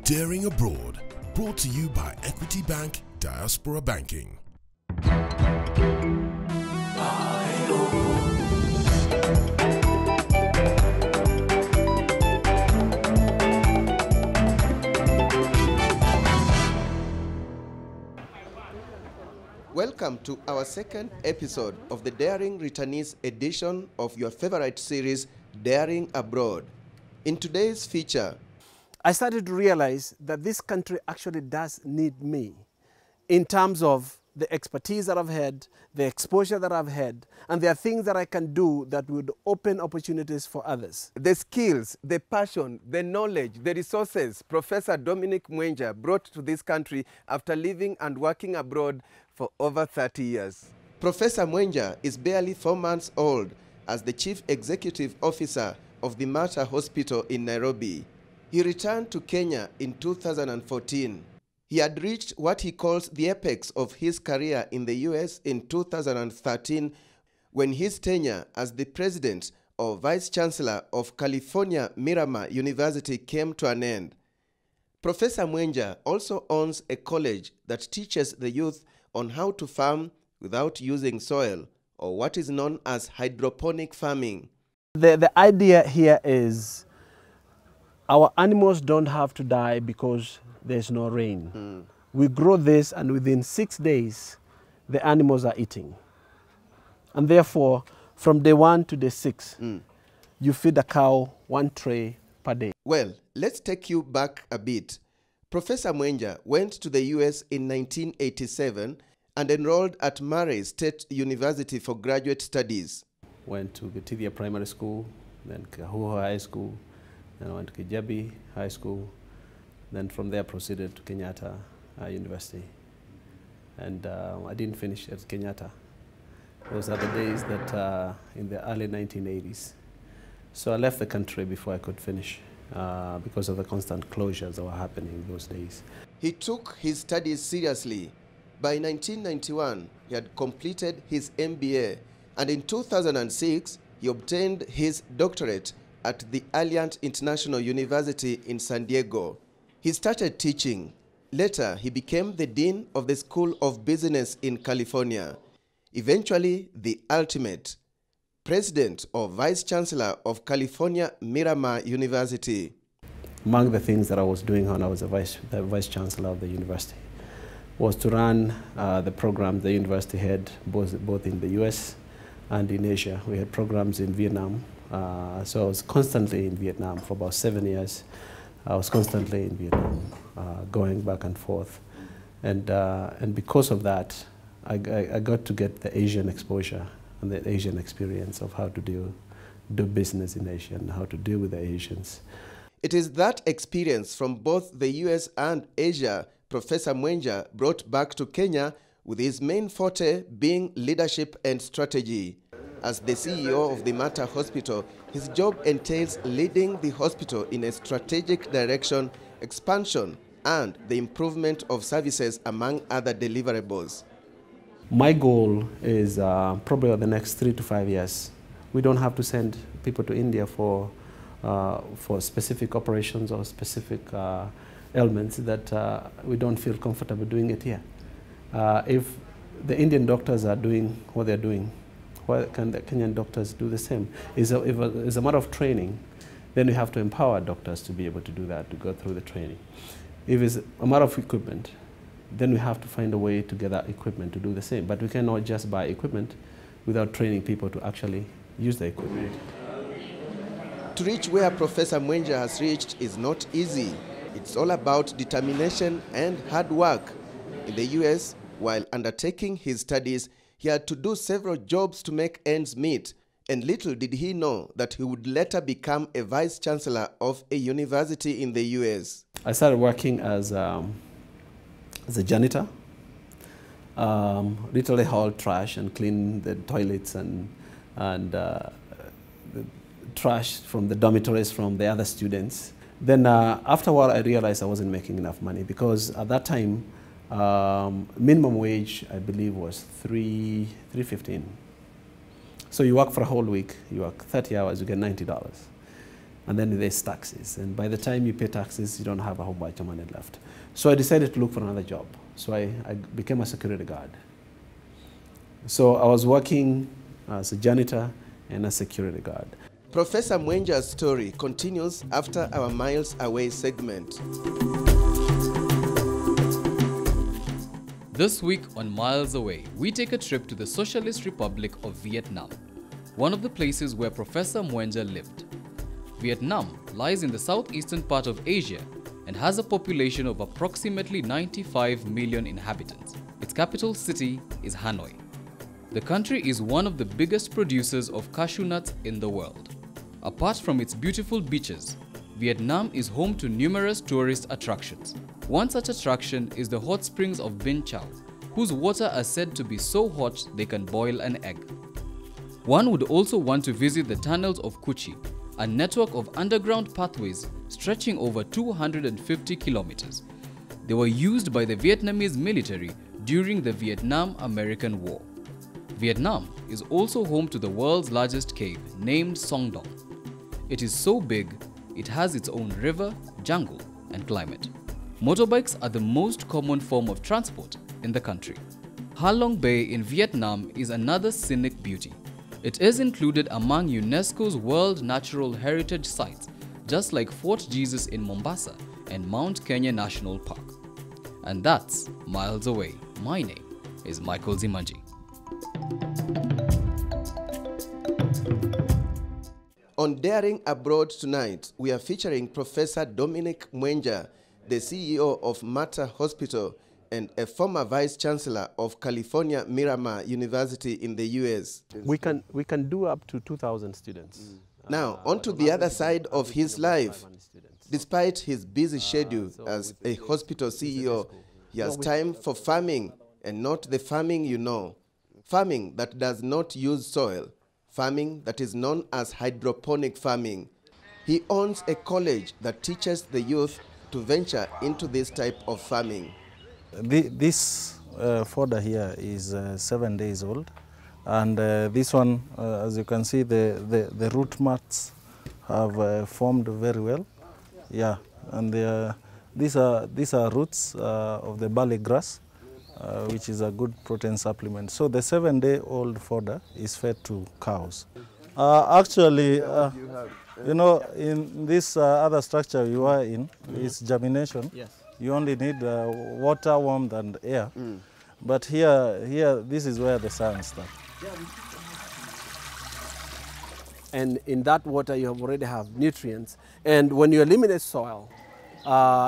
Daring Abroad, brought to you by Equity Bank Diaspora Banking. Welcome to our second episode of the Daring Returnees edition of your favorite series, Daring Abroad. In today's feature, I started to realize that this country actually does need me in terms of the expertise that I've had, the exposure that I've had, and there are things that I can do that would open opportunities for others. the skills, the passion, the knowledge, the resources Professor Dominic Mwenja brought to this country after living and working abroad for over 30 years. Professor Mwenja is barely 4 months old as the Chief Executive Officer of the Mater Hospital in Nairobi. He returned to Kenya in 2014. He had reached what he calls the apex of his career in the US in 2013 when his tenure as the President or Vice Chancellor of California Miramar University came to an end. Professor Mwenja also owns a college that teaches the youth on how to farm without using soil, or what is known as hydroponic farming. The idea here is our animals don't have to die because there's no rain. We grow this, and within 6 days, the animals are eating. And therefore, from day 1 to day 6, you feed a cow 1 tray per day. Well, let's take you back a bit. Professor Mwenja went to the US in 1987 and enrolled at Murray State University for graduate studies. Went to Gitithia Primary School, then Kahuho High School, then I went to Kijabi High School, then from there proceeded to Kenyatta University. And I didn't finish at Kenyatta. Those are the days that in the early 1980s. So I left the country before I could finish because of the constant closures that were happening those days. He took his studies seriously. By 1991, he had completed his MBA, and in 2006, he obtained his doctorate at the Alliant International University in San Diego. He started teaching. Later, he became the Dean of the School of Business in California. Eventually, the ultimate President or Vice Chancellor of California Miramar University. Among the things that I was doing when I was the Vice Chancellor of the university was to run the programs the university had both in the US and in Asia. We had programs in Vietnam. So I was constantly in Vietnam for about 7 years. I was constantly in Vietnam, going back and forth. And because of that, I got to get the Asian exposure and the Asian experience of how to do business in Asia and how to deal with the Asians. It is that experience from both the US and Asia Professor Mwenja brought back to Kenya, with his main forte being leadership and strategy. As the CEO of the Mater Hospital, his job entails leading the hospital in a strategic direction, expansion, and the improvement of services, among other deliverables. My goal is probably over the next 3 to 5 years. We don't have to send people to India for specific operations or specific elements that we don't feel comfortable doing it here. If the Indian doctors are doing what they're doing, why can the Kenyan doctors do the same? It's a matter of training. Then we have to empower doctors to be able to do that, to go through the training. If it's a matter of equipment, then we have to find a way to get that equipment to do the same. But we cannot just buy equipment without training people to actually use the equipment. To reach where Professor Mwenja has reached is not easy. It's all about determination and hard work. In the US, while undertaking his studies, he had to do several jobs to make ends meet, and little did he know that he would later become a Vice Chancellor of a university in the US. I started working as a janitor, literally haul trash and clean the toilets and the trash from the dormitories from the other students. Then after a while, I realized I wasn't making enough money because at that time, minimum wage, I believe, was $3.15. So you work for a whole week, you work 30 hours, you get $90. and then there's taxes. And by the time you pay taxes, you don't have a whole bunch of money left. So I decided to look for another job. So I became a security guard. So I was working as a janitor and a security guard. Professor Mwenja's story continues after our Miles Away segment. This week on Miles Away, we take a trip to the Socialist Republic of Vietnam, one of the places where Professor Mwenja lived. Vietnam lies in the southeastern part of Asia and has a population of approximately 95 million inhabitants. Its capital city is Hanoi. The country is one of the biggest producers of cashew nuts in the world. Apart from its beautiful beaches, Vietnam is home to numerous tourist attractions. One such attraction is the hot springs of Vinh Chau, whose water are said to be so hot they can boil an egg. One would also want to visit the tunnels of Cu Chi, a network of underground pathways stretching over 250 kilometers. They were used by the Vietnamese military during the Vietnam-American War. Vietnam is also home to the world's largest cave, named Song Dong. It is so big, it has its own river, jungle, and climate. Motorbikes are the most common form of transport in the country. Ha Long Bay in Vietnam is another scenic beauty. It is included among UNESCO's World Natural Heritage Sites, just like Fort Jesus in Mombasa and Mount Kenya National Park. And that's Miles Away. My name is Michael Zimanji. On Daring Abroad tonight, we are featuring Professor Dominic Mwenja, the CEO of Mater Hospital and a former Vice Chancellor of California Miramar University in the US. We can do up to 2,000 students. Now, on to the other side of his life. Despite his busy schedule as a hospital CEO, he has time for farming, and not the farming you know. Farming that does not use soil. Farming that is known as hydroponic farming. He owns a college that teaches the youth to venture into this type of farming. This fodder here is 7 days old, and this one, as you can see, the root mats have formed very well. Yeah, and these are roots of the barley grass, which is a good protein supplement. So the 7-day-old fodder is fed to cows. Actually, you know, in this other structure you are in, it's germination. Yes. You only need water, warmth, and air. But here, this is where the science starts. And in that water, you already have nutrients. And when you eliminate soil,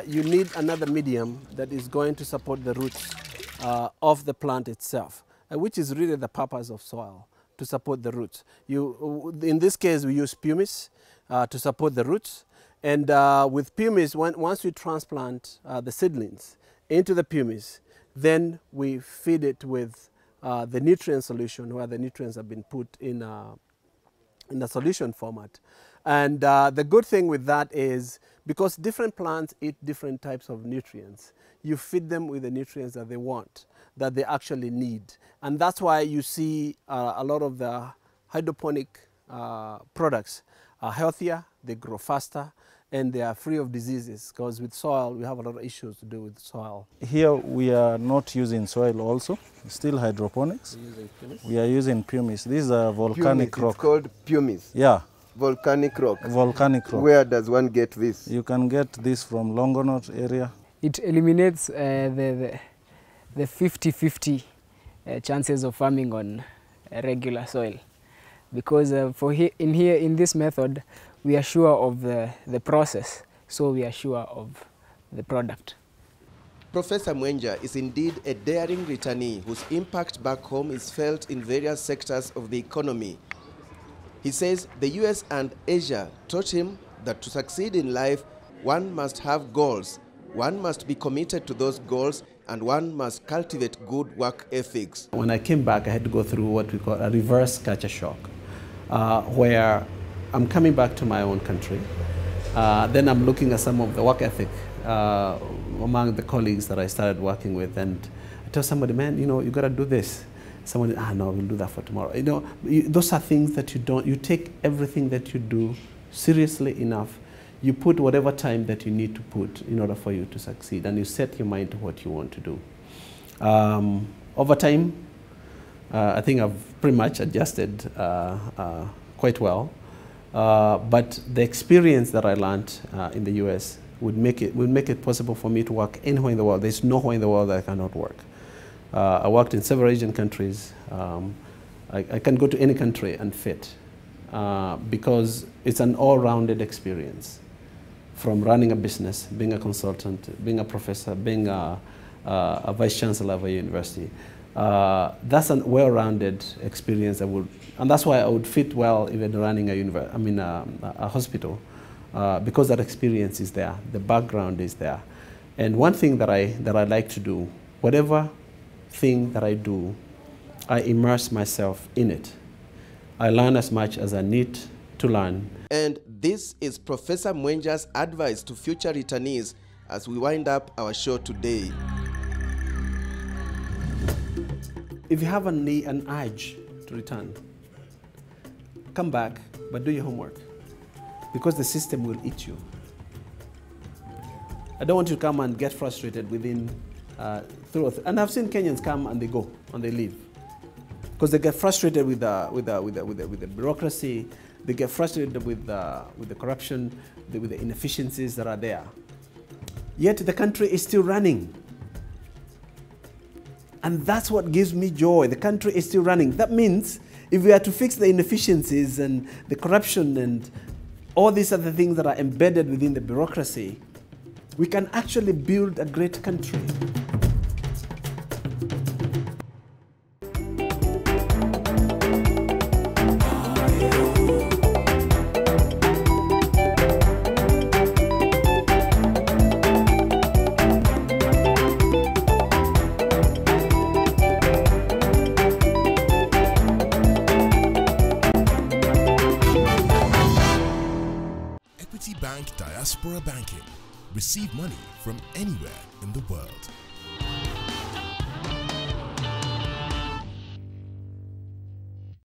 you need another medium that is going to support the roots of the plant itself, which is really the purpose of soil, to support the roots. In this case, we use pumice to support the roots. And with pumice, once we transplant the seedlings into the pumice, then we feed it with the nutrient solution, where the nutrients have been put in a solution format. And the good thing with that is, because different plants eat different types of nutrients, you feed them with the nutrients that they want, that they actually need. And that's why you see a lot of the hydroponic products are healthier, they grow faster, and they are free of diseases, because with soil, we have a lot of issues to do with soil. Here we are not using soil also, still hydroponics. We are using pumice. This is a volcanic rock. It's called pumice? Yeah. Volcanic rock? Volcanic rock. Where does one get this? You can get this from Longonot area. It eliminates the 50-50 chances of farming on regular soil, because in this method, we are sure of the process, so we are sure of the product. Professor Mwenja is indeed a daring returnee whose impact back home is felt in various sectors of the economy. He says the US and Asia taught him that to succeed in life, one must have goals, one must be committed to those goals, and one must cultivate good work ethics. When I came back, I had to go through what we call a reverse culture shock, where I'm coming back to my own country. Then I'm looking at some of the work ethic among the colleagues that I started working with, and I tell somebody, man, you know, you got to do this. Someone, no, we'll do that for tomorrow. You know, those are things that you take everything that you do seriously enough, you put whatever time that you need to put in order for you to succeed, and you set your mind to what you want to do. Over time, I think I've pretty much adjusted quite well, but the experience that I learned in the US would make it possible for me to work anywhere in the world. There's nowhere in the world that I cannot work. I worked in several Asian countries. I can go to any country and fit because it's an all-rounded experience, from running a business, being a consultant, being a professor, being a vice chancellor of a university. That's a well-rounded experience. And that's why I would fit well even running a hospital, because that experience is there, the background is there. And one thing that I like to do, whatever thing that I do, I immerse myself in it. I learn as much as I need to learn. And this is Professor Mwenja's advice to future returnees as we wind up our show today. If you have an urge to return, come back, but do your homework, because the system will eat you. I don't want you to come and get frustrated within and I've seen Kenyans come and they go and they leave because they get frustrated with the bureaucracy. They get frustrated with the corruption, with the inefficiencies that are there. Yet the country is still running. And that's what gives me joy. The country is still running. That means if we are to fix the inefficiencies and the corruption and all these other things that are embedded within the bureaucracy, we can actually build a great country. Equity Bank Diaspora Banking. Receive money from anywhere in the world.